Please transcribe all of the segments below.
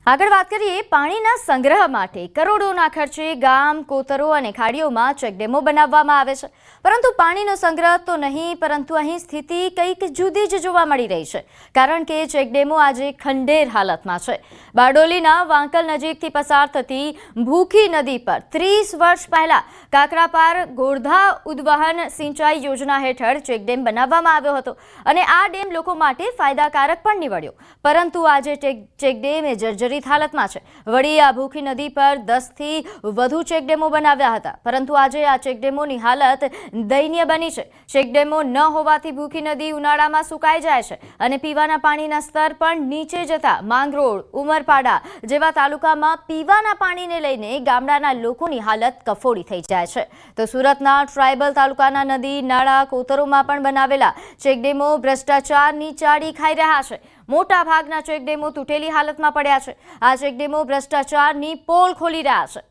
આગળ વાત કરીએ પાણીના સંગ્રહ માટે કરોડોના ખર્ચે ગામ કોતરો અને ખાડીઓમાં ચેકડેમો બનાવવામાં આવે છે, પરંતુ પાણીનો સંગ્રહ તો નહીં, પરંતુ અહીં સ્થિતિ કંઈક જુદી જ જોવા મળી રહી છે, કારણ કે ચેકડેમો આજે ખંડેર હાલતમાં છે। બારડોલીના વાંકલ નજીકથી પસાર થતી ભૂખી નદી પર 30 વર્ષ પહેલા કાકરાપાર ગોરધા ઉદ્વહન સિંચાઈ યોજના હેઠળ ચેકડેમ બનાવવામાં આવ્યો હતો અને આ ડેમ લોકો માટે ફાયદાકારક પણ નીવડ્યો, પરંતુ આજે ચેકડેમ જર્જરિત હાલતમાં છે। વળી આ ભૂખી નદી પર 10 થી વધુ ચેકડેમો બનાવ્યા હતા, પરંતુ આજે આ ચેકડેમોની હાલત દયનીય બની છે। ચેકડેમો ન હોવાથી ભૂખી નદી ઉનાળામાં સુકાઈ જાય છે અને પીવાના પાણીના સ્તર પણ નીચે જતા માંગરોળ, ઉમરપાડા જેવા તાલુકામાં પીવાના પાણીને લઈને ગામડાના લોકોની હાલત કફોડી થઈ જાય છે। તો સુરતના ટ્રાયબલ તાલુકાના નદી નાળા કોતરોમાં પણ બનાવેલા ચેકડેમો ભ્રષ્ટાચારની ચાડી ખાઈ રહ્યા છે। મોટા ભાગના ચેકડેમો તૂટેલી હાલતમાં પડ્યા છે। આ ચેકડેમો ભ્રષ્ટાચારની પોલ ખોલી રહ્યા છે।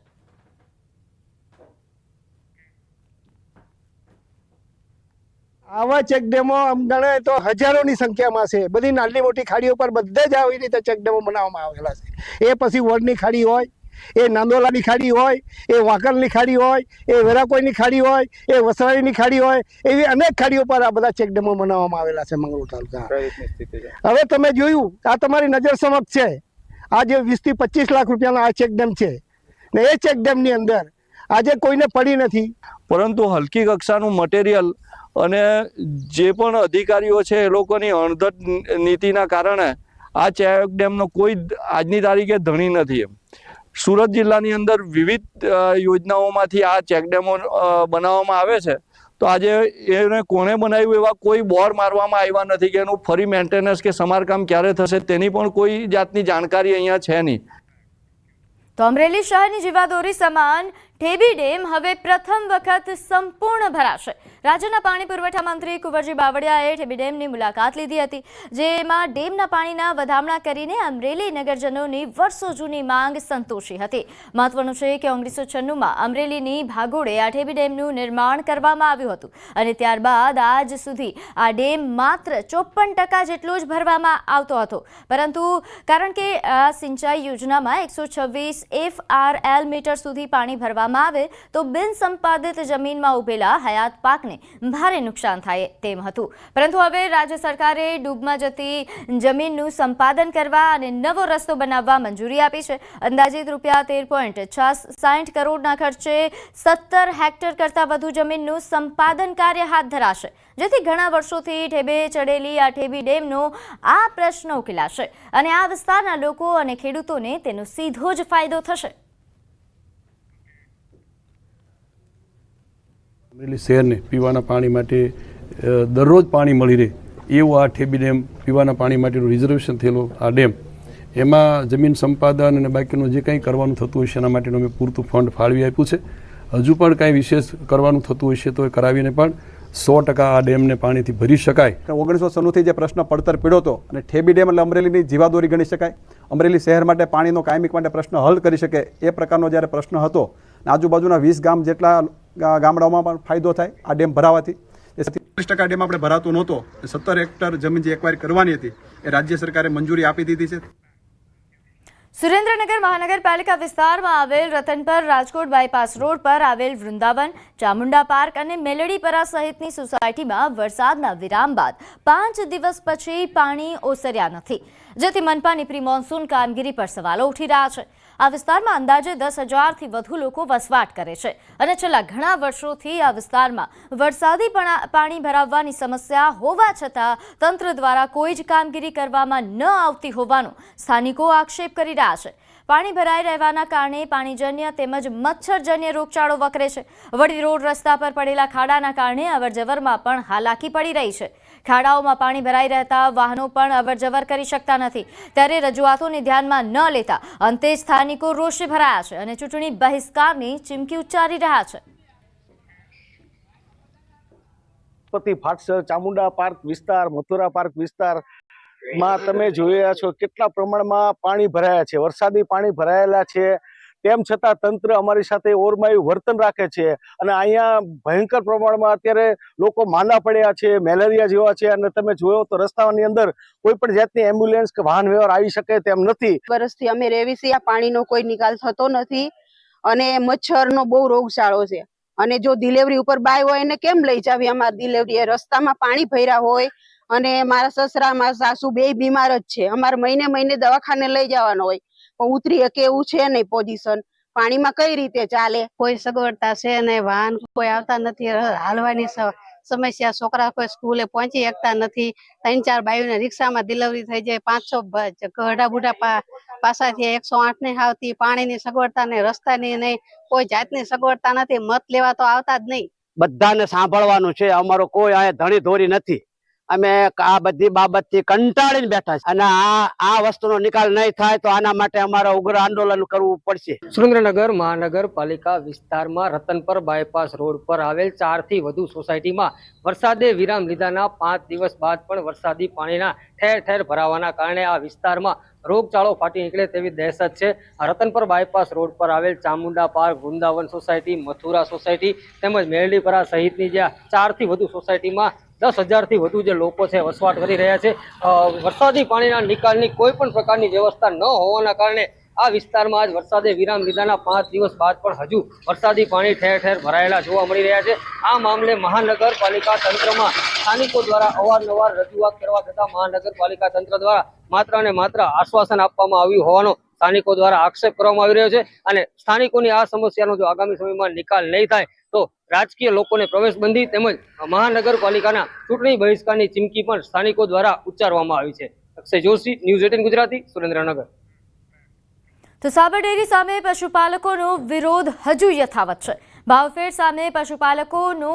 આવા ચેકડેમો ગણે તો હજારોની સંખ્યામાં છે। બધી નાની મોટી ખાડીઓ પર બધે જ આવી રીતે ચેકડેમો બનાવવામાં આવેલા છે। એ પછી વડની ખાડી હોય, એ નાંદોલાની ખાડી હોય, એ વાંકલની ખાડી હોય, એ વેરાકોઈની ખાડી હોય, એ વસરાળીની ખાડી હોય, એવી અનેક ખાડીઓ પર આ બધા ચેકડેમો બનાવવામાં આવેલા છે મંગળૂર તાલુકા। હવે તમે જોયું, આ તમારી નજર સમક્ષ છે, આ જે 20 થી 25 લાખ રૂપિયાનો આ ચેકડેમ છે ને એ ચેકડેમની અંદર આજે કોઈને પડી નથી, પરંતુ હલકી કક્ષાનું મટીરિયલ અને જે પણ અધિકારીઓ છે એ લોકોની અણધટ નીતિના કારણે આ ચેકડેમનો કોઈ આજની તારીખે ધણી નથી। એમ સુરત જિલ્લાની અંદર વિવિધ યોજનાઓમાંથી આ ચેકડેમો બનાવવામાં આવે છે, તો આજે એને કોણે બનાવ્યું એવા કોઈ બોર્ડ મારવામાં આવ્યા નથી કે એનું ફરી મેન્ટેનન્સ કે સમારકામ ક્યારે થશે તેની પણ કોઈ જાતની જાણકારી અહીંયા છે નહીં। તો અમરેલી શહેરની જીવાદોરી સમાન ઠેબી ડેમ હવે પ્રથમ વખત સંપૂર્ણ ભરાશે। રાજ્યના પાણી પુરવઠા મંત્રી કુંવરજી બાવળિયાએ ઠેબી ડેમની મુલાકાત લીધી હતી, જેમાં ડેમના પાણીના વધામણા કરીને અમરેલી નગરજનોની વર્ષો જૂની માંગ સંતોષી હતી। મહત્વનું છે કે 1996માં અમરેલીની ભાગોળે આ ઠેબી ડેમનું નિર્માણ કરવામાં આવ્યું હતું અને ત્યારબાદ આજ સુધી આ ડેમ માત્ર 54% જેટલો જ ભરવામાં આવતો હતો, પરંતુ કારણ કે આ સિંચાઈ યોજનામાં 126 FRL મીટર સુધી પાણી ભરવામાં આવે તો બિન સંપાદિત જમીનમાં ઉભેલા હયાત પાકને ભારે નુકસાન થાય તેમ હતું, પરંતુ હવે રાજ્ય સરકારે ડૂબમાં જતી જમીનનું સંપાદન કરવા અને નવો રસ્તો બનાવવા મંજૂરી આપી છે। અંદાજિત રૂપિયા 13.66 કરોડના ખર્ચે 17 હેક્ટર કરતાં વધુ જમીનનું સંપાદન કાર્ય હાથ ધરાશે, જેથી ઘણા વર્ષોથી ઠેબે ચડેલી આ ઠેબી ડેમનો આ પ્રશ્ન ઉકેલાશે અને આ વિસ્તારના લોકો અને ખેડૂતોને તેનો સીધો જ ફાયદો થશે। અમરેલી શહેરને પીવાના પાણી માટે દરરોજ પાણી મળી રહે એવું આ ઠેબી ડેમ પીવાના પાણી માટેનું રિઝર્વેશન થયેલો આ ડેમ, એમાં જમીન સંપાદન અને બાકીનું જે કંઈ કરવાનું થતું હોય છે એના માટેનું અમે પૂરતું ફંડ ફાળવી આપ્યું છે। હજુ પણ કાંઈ વિશેષ કરવાનું થતું હોય છે તો એ કરાવીને પણ 100% આ ડેમને પાણીથી ભરી શકાય। 1996થી જે પ્રશ્ન પડતર પીડ્યો હતો અને ઠેબી ડેમ એટલે અમરેલીની જીવાદોરી ગણી શકાય, અમરેલી શહેર માટે પાણીનો કાયમિક માટે પ્રશ્ન હલ કરી શકે એ પ્રકારનો જ્યારે પ્રશ્ન હતો, આજુબાજુના 20 ગામ જેટલા ગામડાઓમાં પણ ફાયદો થાય આ ડેમ ભરાવાથી। 30% ડેમ આપણે ભરાતો નહોતો, 17 હેક્ટર જમીન જે એક્વાયર કરવાની હતી એ રાજ્ય સરકારે મંજૂરી આપી દીધી છે। સુરેન્દ્રનગર મહાનગરપાલિકા વિસ્તારમાં આવેલ રતનપર રાજકોટ બાયપાસ રોડ પર આવેલ વૃંદાવન, ચામુંડા પાર્ક અને મેલડીપરા સહિતની સોસાયટીમાં વરસાદના વિરામ બાદ 5 દિવસ પછી પાણી ઓસર્યા નથી, જેથી મનપાની પ્રી મોન્સૂન કામગીરી પર સવાલો ઉઠી રહ્યા છે। આ વિસ્તારમાં અંદાજે 10,000થી વધુ લોકો વસવાટ કરે છે અને છેલ્લા ઘણા વર્ષોથી આ વિસ્તારમાં વરસાદી પાણી ભરાવવાની સમસ્યા હોવા છતાં તંત્ર દ્વારા કોઈ જ કામગીરી કરવામાં ન આવતી હોવાનો સ્થાનિકો આક્ષેપ કરી રહ્યા છે। પાણી ભરાઈ રહેવાના કારણે પાણીજન્ય તેમજ મચ્છરજન્ય રોગચાળો વકરે છે। વળી રોડ રસ્તા પર પડેલા ખાડાના કારણે અવરજવરમાં પણ હાલાકી પડી રહી છે। ખાડાઓમાં પાણી ભરાઈ રહેતા વાહનો પણ અવરજવર કરી શકતા નથી, ત્યારે રજૂઆતોને ધ્યાનમાં ન લેતા અંતે સ્થાનિકો રોષે ભરાયા છે અને ચૂંટણી બહિષ્કારની ચીમકી ઉચ્ચારી રહ્યા છે। ફાટસર, ચામુંડા પાર્ક વિસ્તાર, મથુરા પાર્ક વિસ્તારમાં તમે જોઈ રહ્યા છો કેટલા પ્રમાણમાં પાણી ભરાયા છે, વરસાદી પાણી ભરાયેલા છે। તેમ છતાં તંત્ર અમારી સાથે ઓરમાયું વર્તન રાખે છે અને અહીંયા ભયંકર પ્રમાણમાં અત્યારે લોકો માંદા પડ્યા છે, મેલેરિયા જેવા છે અને તમે જોયો તો રસ્તાની અંદર કોઈ પણ જાતની એમ્બ્યુલન્સ કે વાહન વ્યવહાર આવી શકે તેમ નથી. વર્ષથી અમે રહેવી છીએ, આ પાણીનો કોઈ નિકાલ થતો નથી અને મચ્છરનો બહુ રોગચાળો છે. અને જો ડિલિવરી ઉપર બાય હોય એને કેમ લઈ જાવી? અમારી ડિલિવરી એ રસ્તામાં પાણી ભર્યા હોય અને મારા સસરા મારા સાસુ બે બીમાર જ છે. અમારે મહિને મહિને દવાખાને લઈ જવાનો હોય પણ ઉતરી શકે એવું છે નહીં પોઝિશન. પાણીમાં કઈ રીતે ચાલે? કોઈ સગવડતા છે નહીં, વાહન કોઈ આવતા નથી, હાલવાની સમસ્યા, છોકરા કોઈ સ્કૂલે પહોંચી શકતા નથી. 3-4 બાયુને રિક્ષામાં ડિલિવરી થઈ જાય, 500 ગઢા બુઢા પાસાથી 108 નહીં આવતી, પાણીની સગવડતા નહીં, રસ્તાની નહીં, કોઈ જાતની સગવડતા નથી. મત લેવા તો આવતા જ નહીં. બધાને સાંભળવાનું છે, અમારો કોઈ અહીંયા ધણી ધોરી નથી. અમે આ બધી બાબતથી કંટાળીને બેઠા છે અને આ વસ્તુનો નિકાલ નહીં થાય તો આના માટે અમારે ઉગ્ર આંદોલન કરવું પડશે. સુરેન્દ્રનગર મહાનગરપાલિકા વિસ્તારમાં રતનપર બાયપાસ રોડ પર આવેલ 4 થી વધુ સોસાયટીમાં વરસાદે વિરામ લીધાના 5 દિવસ બાદ પણ વરસાદી પાણીના ઠેર ઠેર ભરાવાના કારણે આ વિસ્તારમાં રોગચાળો ફાટી નીકળે તેવી દહેશત છે. રતનપર બાયપાસ રોડ પર આવેલ Chamunda park, Vrindavan society, Mathura society તેમજ મેરડીપરા સહિતની જે 4 થી વધુ સોસાયટીમાં 10,000 થી વધુ જે લોકો છે વસવાટ કરી રહ્યા છે. વરસાદી પાણીના નિકાલની કોઈ પણ પ્રકારની વ્યવસ્થા ન હોવાના કારણે આ વિસ્તારમાં આજ વરસાદે વિરામ લીધાના 5 દિવસ બાદ પણ હજુ વરસાદી પાણી ઠેર ઠેર ભરાયેલા જોવા મળી રહ્યા છે. આ મામલે મહાનગરપાલિકા તંત્રમાં સ્થાનિકો દ્વારા અવારનવાર રજૂઆત કરવા છતાં મહાનગરપાલિકા તંત્ર દ્વારા માત્ર ને માત્ર આશ્વાસન આપવામાં આવ્યું હોવાનો સ્થાનિકો દ્વારા આક્ષેપ કરવામાં આવી રહ્યો છે અને સ્થાનિકોની આ સમસ્યાનો જો આગામી સમયમાં નિકાલ નહીં થાય તો રાજકીય લોકોને પ્રવેશબંધી તેમજ મહાનગરપાલિકાના ચૂંટણી બહિષ્કારની ચીમકી પણ સ્થાનિકો દ્વારા ઉચ્ચારવામાં આવી છે. અક્ષય જોશી, ન્યૂઝ 18 ગુજરાતી, સુરેન્દ્રનગર. તો સાબર ડેરી સામે પશુપાલકોનો વિરોધ હજુ યથાવત છે. ભાવફેર સામે પશુપાલકોનો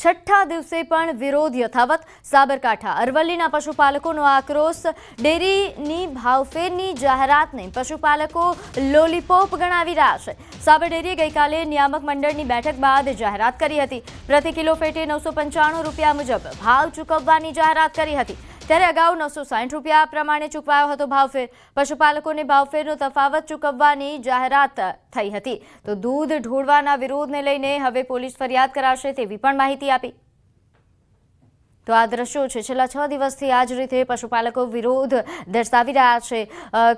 6ઠ્ઠા દિવસે પણ વિરોધ યથાવત. સાબરકાંઠા અરવલ્લીના પશુપાલકોનો આક્રોશ. ડેરીની ભાવફેરની જાહેરાતને પશુપાલકો લોલીપોપ ગણાવી રહ્યા છે. સાબર ડેરીએ ગઈકાલે નિયામક મંડળની બેઠક બાદ જાહેરાત કરી હતી. પ્રતિ કિલો ફેટે 995 રૂપિયા મુજબ ભાવ ચૂકવવાની જાહેરાત કરી હતી. ત્યારે અગાઉ 960 રૂપિયા પ્રમાણે ચૂકવાયો હતો ભાવફેર. પશુપાલકોને ભાવફેરનો તફાવત ચૂકવવાની જાહેરાત થઈ હતી. તો દૂધ ઢોળવાના વિરોધને લઈને હવે પોલીસ ફરિયાદ કરાશે તેવી પણ માહિતી આપી. તો આ દ્રશ્યો છે, છેલ્લા 6 દિવસથી આ જ રીતે પશુપાલકો વિરોધ દર્શાવી રહ્યા છે.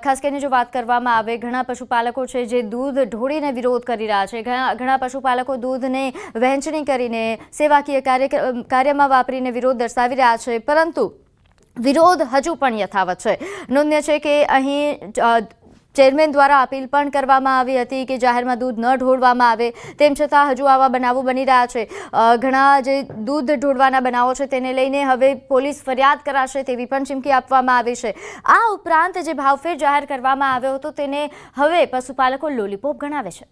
ખાસ કરીને જો વાત કરવામાં આવે, ઘણા પશુપાલકો છે જે દૂધ ઢોળીને વિરોધ કરી રહ્યા છે. ઘણા પશુપાલકો દૂધને વહેંચણી કરીને સેવાકીય કાર્યમાં વાપરીને વિરોધ દર્શાવી રહ્યા છે, પરંતુ વિરોધ હજુ પણ યથાવત છે. નોંધ્ય છે કે અહીં ચેરમેન દ્વારા અપીલ પણ કરવામાં આવી હતી કે જાહેરમાં દૂધ ન ઢોળવામાં આવે. તેમ છતાં હજુ આવા બનાવો બની રહ્યા છે. ઘણા જે દૂધ ઢોળવાના બનાવો છે તેને લઈને હવે પોલીસ ફરિયાદ કરાશે તેવી પણ ચીમકી આપવામાં આવી છે. આ ઉપરાંત જે ભાવફેર જાહેર કરવામાં આવ્યો હતો તેને હવે પશુપાલકો લોલીપોપ ગણાવે છે.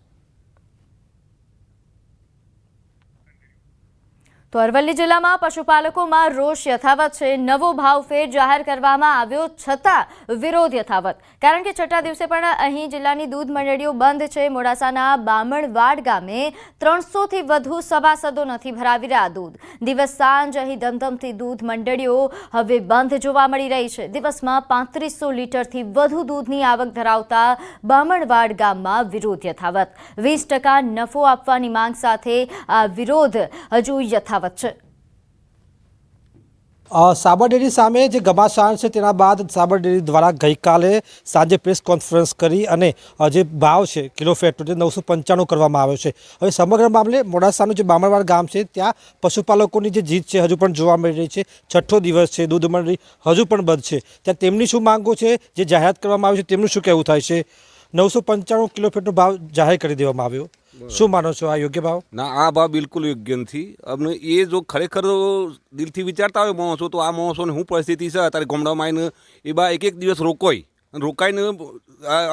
તો અરવલ્લી જિલ્લામાં પશુપાલકોમાં રોષ યથાવત છે. નવો ભાવફેર જાહેર કરવામાં આવ્યો છતાં વિરોધ યથાવત. કારણ કે 6ઠ્ઠા દિવસે પણ અહીં જિલ્લાની દૂધ મંડળીઓ બંધ છે. મોડાસાના બામણવાડ ગામે 300 થી વધુ સભાસદો નથી ભરાવી રહ્યા દૂધ. દિવસ સાંજ અહીં ધમધમતી દૂધ મંડળીઓ હવે બંધ જોવા મળી રહી છે. દિવસમાં 3500 લીટરથી વધુ દૂધની આવક ધરાવતા બામણવાડ ગામમાં વિરોધ યથાવત. 20% નફો આપવાની માંગ સાથે આ વિરોધ હજુ યથાવત. સાબર ડેરી સામે જે ઘમાસાણ છે તેના બાદ સાબર ડેરી દ્વારા ગઈકાલે સાંજે પ્રેસ કોન્ફરન્સ કરી અને જે ભાવ છે કિલો ફેટનો તે 995 કરવામાં આવ્યો છે. હવે સમગ્ર મામલે મોડાસાનું જે બામણવાડ ગામ છે ત્યાં પશુપાલકોની જે જીત છે હજુ પણ જોવા મળી રહી છે. 6ઠ્ઠો દિવસ છે, દૂધ મંડળી હજુ પણ બંધ છે. ત્યાં તેમની શું માંગો છે, જે જાહેરાત કરવામાં આવી છે તેમનું શું કહેવું થાય છે? 995 કિલો ફેટનો ભાવ જાહેર કરી દેવામાં આવ્યો. શું માનો છો, આ યોગ્ય ભાવ? ના, આ ભાવ બિલકુલ યોગ્ય નથી. અમને એ જો ખરેખર દિલથી વિચારતા હોય માણસો તો આ માણસોને શું પરિસ્થિતિ છે અત્યારે ગામડામાં આવીને એ બા એક દિવસ રોકાઈને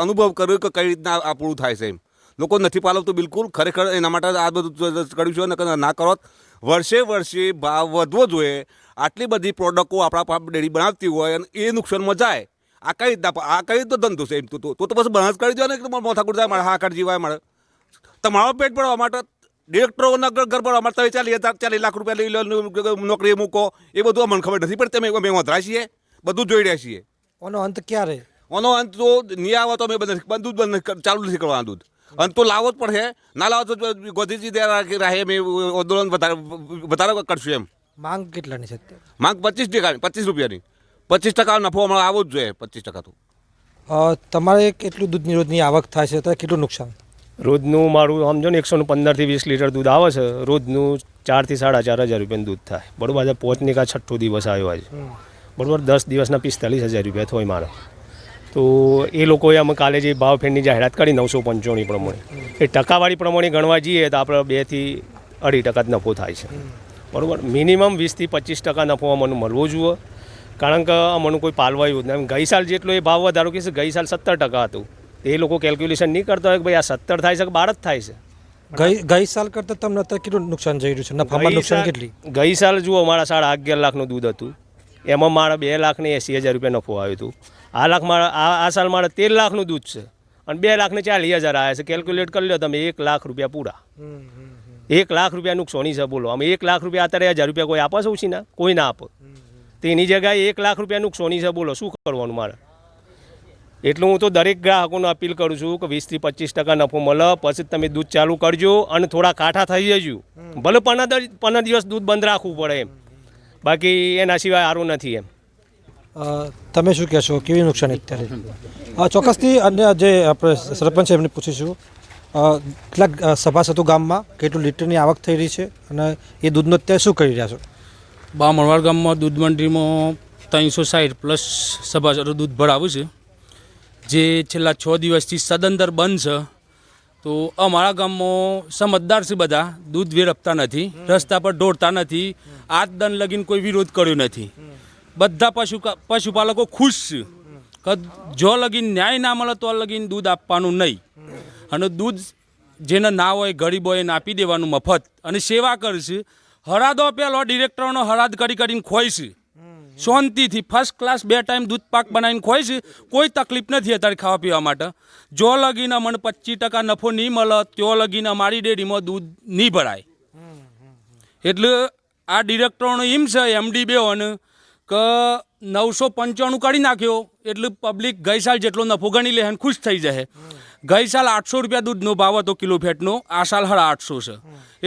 અનુભવ કર્યો કે કઈ રીતના આ પૂરું થાય છે. એમ લોકો નથી પાલવતું બિલકુલ. ખરેખર એના માટે આ બધું કર્યું છે. ના કરો, વર્ષે ભાવ વધવો જોઈએ. આટલી બધી પ્રોડક્ટો આપણા ડેરી બનાવતી હોય અને એ નુકસાનમાં જાય. આ કઈ રીતનો ધંધો છે? એમ તો પછી બંધ કરી દો ને. મોથાકૂટ જાય મારે, હાકર જીવાય મારે. તમારો પેટ ભરવા માટે ડિરેક્ટરોના ઘર ભરવા માટે 40 લાખ રૂપિયા લઈ લો, નોકરી મૂકો, એ બધું અમને ખબર નથી પડતી. અમે વધરા છીએ, બધું જોઈ રહ્યા છીએ. આનો અંત ક્યારે? આનો અંત તો નહીં આવે તો અમે બધું બંધ ચાલુ નથી કરવાનું દૂધ. અને તો લાવવો જ પડશે, ના લાવો તો ગોધીજી રાહે અમે આંદોલન વધારે કરશું એમ. માંગ કેટલાની છે અત્યારે? માંગ 25 રૂપિયાની, 25% નફો હમણાં આવવો જ જોઈએ. 25% તો તમારે કેટલું દૂધની રોજની આવક થાય છે ત્યારે કેટલું નુકસાન? રોજનું મારું સમજો ને 115 થી 20 લીટર દૂધ આવે છે. રોજનું 4 થી 4.5 હજાર રૂપિયાનું દૂધ થાય. બરોબર, આજે 5 કા 6 દિવસ આવ્યો આજે. બરોબર, 10 દિવસના 45,000 રૂપિયા થાય મારે. તો એ લોકોએ અમે કાલે જે ભાવ ફેરની જાહેરાત કરી 995 પ્રમાણે, એ ટકાવારી પ્રમાણે ગણવા જઈએ તો આપણે 2 થી 2.5% જ નફો થાય છે. બરાબર, મિનિમમ 20 થી 25% નફો અમને મળવો જોઈએ, કારણ કે અમને કોઈ પાલવાયું જ નહીં. ગઈ સાલ જેટલો એ ભાવ વધારો કે ગઈ સાલ 70% હતું. એ લોકો કેલ્ક્યુલેશન નહીં કરતા હોય કે ભાઈ આ 70 થાય છે કે 12 જ થાય છે. ગઈ સાલ કરતાં તમને અત્યારે કેટલું નુકસાન જઈ રહ્યું છે? નફામાં નુકસાન કેટલી? ગઈ સાલ જુઓ મારા 11.5 લાખનું દૂધ હતું, એમાં મારા 2,80,000 રૂપિયા નફો આવ્યો હતું. આ સાલ મારે 13 લાખનું દૂધ છે અને 2,40,000 આવ્યા છે. કેલ્ક્યુલેટ કરી લો તમે, 1 લાખ રૂપિયા પૂરા. 1 લાખ રૂપિયા નુકસાની છે. બોલો, અમે 1 લાખ રૂપિયા અત્યારે 1,000 રૂપિયા કોઈ આપે છે ઉછીના? કોઈ ના આપે. તેની જગ્યાએ 1 લાખ રૂપિયા નુકસાની છે. બોલો, શું કરવાનું મારે? એટલું હું તો દરેક ગ્રાહકોને અપીલ કરું છું કે 20 થી 25% નફો મળે પછી તમે દૂધ ચાલુ કરજો અને થોડા કાઠા થઈ જજો. ભલે 15 દિવસ દૂધ બંધ રાખવું પડે એમ, બાકી એના સિવાય સારું નથી એમ. તમે શું કહેશો, કેવી નુકસાની અત્યારે? ચોક્કસથી અન્ય જે આપણે સરપંચ છે એમને પૂછીશું. કેટલાક સભાસદો ગામમાં કેટલું લીટરની આવક થઈ રહી છે અને એ દૂધનો અત્યારે શું કરી રહ્યા છો? બામણવાડ ગામમાં દૂધ મંડળીમાં 360 પ્લસ સભાસદો દૂધ ભરાવું છે, જે છેલ્લા 6 દિવસથી સદંતર બંધ છે. તો અમારા ગામમાં સમજદાર છે, બધા દૂધ વેરપતા નથી, રસ્તા પર દોડતા નથી, આજ દન લગીને કોઈ વિરોધ કર્યો નથી. બધા પશુપાલકો ખુશ છે કે જો લગીન ન્યાય ના મળે તો લગીન દૂધ આપવાનું નહીં, અને દૂધ જેને ના હોય ગરીબ હોય એને આપી દેવાનું મફત, અને સેવા કરશે. હરાદો પેલો ડિરેક્ટરનો હરાદ કરીને ખોઈશે શાંતિથી, ફર્સ્ટ ક્લાસ 2 ટાઈમ દૂધ પાક બનાવીને ખોઈશે. કોઈ તકલીફ નથી અત્યારે ખાવા પીવા માટે. જો લગીને મને 25% નફો નહીં મળે તો લગીને અમારી ડેરીમાં દૂધ નહીં ભરાય. એટલે આ ડિરેક્ટરોનો એમ છે MD બેઓને કે 995 કાઢી નાખ્યો એટલે પબ્લિક ગઈ સાલ જેટલો નફો ગણી લે અને ખુશ થઈ જાય. ગઈ સાલ 800 રૂપિયા દૂધનો ભાવ હતો કિલો ફેટનો, આ સાલ 850 છે.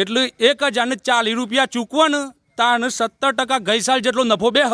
એટલે 1,040 રૂપિયા ચૂકવો ને તાને 70% ગઈ સાલ જેટલો નફો બેહ.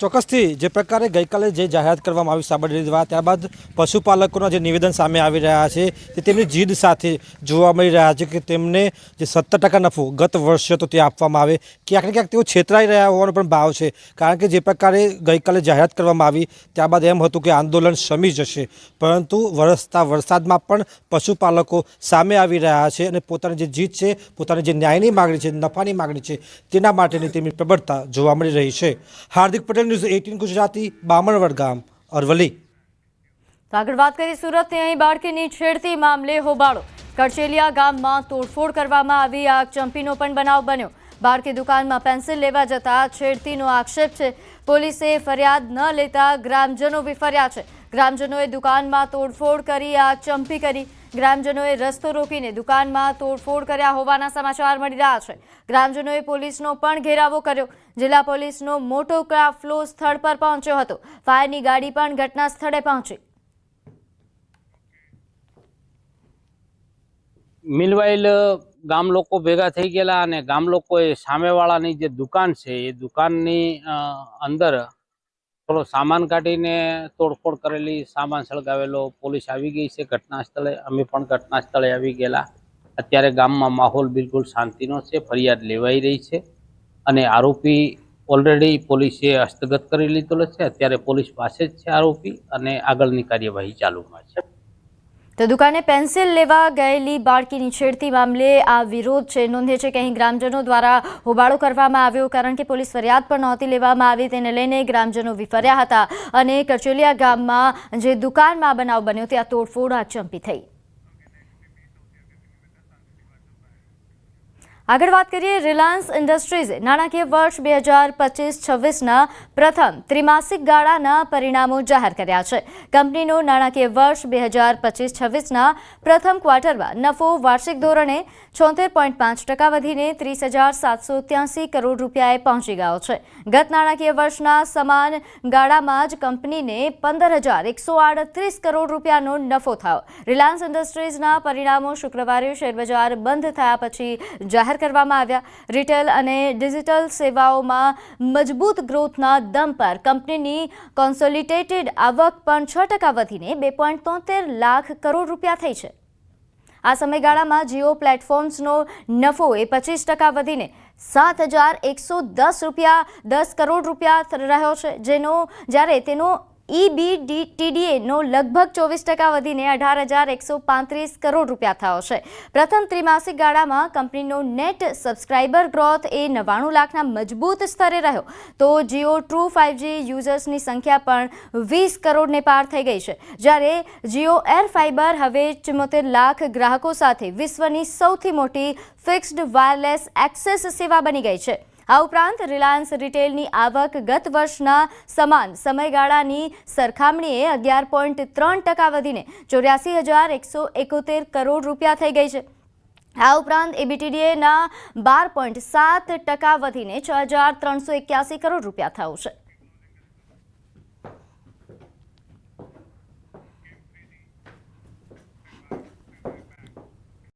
ચોક્કસથી જે પ્રકારે ગઈકાલે જે જાહેરાત કરવામાં આવી સાબર ડેરી દ્વારા, ત્યારબાદ પશુપાલકોના જે નિવેદન સામે આવી રહ્યા છે તે તેમની જીદ સાથે જોવા મળી રહ્યા છે કે તેમને જે 70% નફો ગત વર્ષે તો તે આપવામાં આવે, ક્યાંક ને ક્યાંક તેઓ છેતરાઈ રહ્યા હોવાનો પણ ભાવ છે. કારણ કે જે પ્રકારે ગઈકાલે જાહેરાત કરવામાં આવી ત્યારબાદ એમ હતું કે આંદોલન શમી જશે, પરંતુ વરસતા વરસાદમાં પણ પશુપાલકો સામે આવી રહ્યા છે અને પોતાની જે જીદ છે, પોતાની જે ન્યાયની માગણી છે, નફાની માગણી છે, તેના માટેની તેમની પ્રબળતા જોવા મળી રહી છે. હાર્દિક પટેલ, ન્યૂઝ 18 ગુજરાતી, બામણવડ ગામ, અરવલ્લી. આગળ વાત કરી સુરતની. અહીં બાળકીની છેડતી મામલે હોબાળો. કરચેલિયા ગામમાં તોડફોડ કરવામાં આવી. આગચંપીનો પણ બનાવ બન્યો. બાળકી દુકાનમાં પેન્સિલ લેવા જતા છેડતીનો આક્ષેપ છે. પોલીસે ફરિયાદ ન લેતા ગ્રામજનો વિફર્યા છે. ગ્રામજનોએ દુકાનમાં તોડફોડ કરી આગચંપી કરી. ગ્રામજનોએ રસ્તો રોકીને દુકાનમાં તોડફોડ કર્યા હોવાના સમાચાર મળી રહ્યા છે. ગ્રામજનોએ પોલીસનો પણ ઘેરાવો કર્યો. જિલ્લા પોલીસનો મોટો કાફલો સ્થળ પર પહોંચ્યો હતો. ફાયરની ગાડી પણ ઘટના સ્થળે પહોંચી. મિલવાઇલ ગામ લોકો ભેગા થઈ ગયેલા અને ગામ લોકોએ સામેવાળાની જે દુકાન છે એ દુકાનની અંદર થોડો સામાન કાઢીને તોડફોડ કરેલી, સામાન સળગાવેલો. પોલીસ આવી ગઈ છે ઘટના સ્થળે, અમે પણ ઘટના સ્થળે આવી ગયેલા. અત્યારે ગામમાં માહોલ બિલકુલ શાંતિનો છે, ફરિયાદ લેવાઈ રહી છે અને આરોપી ઓલરેડી પોલીસે હસ્તગત કરી લીધેલો છે. અત્યારે પોલીસ પાસે જ છે આરોપી અને આગળની કાર્યવાહી ચાલુમાં છે. તો દુકાને પેન્સિલ લેવા ગયેલી બાળકીની છેડતી મામલે આ વિરોધ છે. નોંધે છે કે અહીં ગ્રામજનો દ્વારા હોબાળો કરવામાં આવ્યો, કારણ કે પોલીસ ફરિયાદ પણ નહોતી લેવામાં આવી. તેને લઈને ગ્રામજનો વિફર્યા હતા અને કરચેલિયા ગામમાં જે દુકાનમાં બનાવ બન્યો ત્યાં તોડફોડ આગચંપી થઈ. આગળ વાત કરીએ રિલાયન્સ ઇન્ડસ્ટ્રીઝે નાણાકીય વર્ષ 2025-26ના પ્રથમ ત્રિમાસિક ગાળાના પરિણામો જાહેર કર્યા છે. કંપનીનું નાણાકીય વર્ષ 2025-26ના પ્રથમ ક્વાર્ટરમાં નફો વાર્ષિક ધોરણે 76.5% વધીને 30,783 કરોડ રૂપિયાએ પહોંચી ગયો છે. ગત નાણાકીય વર્ષના સમાન ગાળામાં જ કંપનીને 15,138 કરોડ રૂપિયાનો નફો થયો. રિલાયન્સ ઇન્ડસ્ટ્રીઝના પરિણામો શુક્રવારે શેરબજાર બંધ થયા પછી જાહેર કરવામાં આવ્યા. રિટેલ અને ડિજિટલ સેવાઓમાં મજબૂત ગ્રોથના દમ પર કંપનીની કોન્સોલિડેટેડ આવક પણ 6% વધીને 2.73 લાખ કરોડ રૂપિયા થઈ છે. આ સમયગાળામાં જીઓ પ્લેટફોર્મ્સનો નફો એ 25% વધીને 7,110 કરોડ રૂપિયા રહ્યો છે, જ્યારે તેનો EBITDA લગભગ 24% વધીને 18,135 કરોડ રૂપિયા થયો છે. પ્રથમ ત્રિમાસિક ગાળામાં કંપનીનો નેટ સબસ્ક્રાઇબર ગ્રોથ એ 99 લાખના મજબૂત સ્તરે રહ્યો, તો જીઓ ટ્રુ 5G યુઝર્સની સંખ્યા પણ 20 કરોડને પાર થઈ ગઈ છે, જ્યારે જીઓ એર ફાઇબર હવે 74 લાખ ગ્રાહકો સાથે વિશ્વની સૌથી મોટી ફિક્સ્ડ વાયરલેસ એક્સેસ સેવા બની ગઈ છે. આ ઉપરાંત રિલાયન્સ રિટેલની આવક ગત વર્ષના સમાન સમયગાળાની સરખામણીએ 11.3% વધીને 84,171 કરોડ રૂપિયા થઈ ગઈ છે. આ ઉપરાંત EBITDA ના 12.7% વધીને 6,381 કરોડ રૂપિયા થયું છે.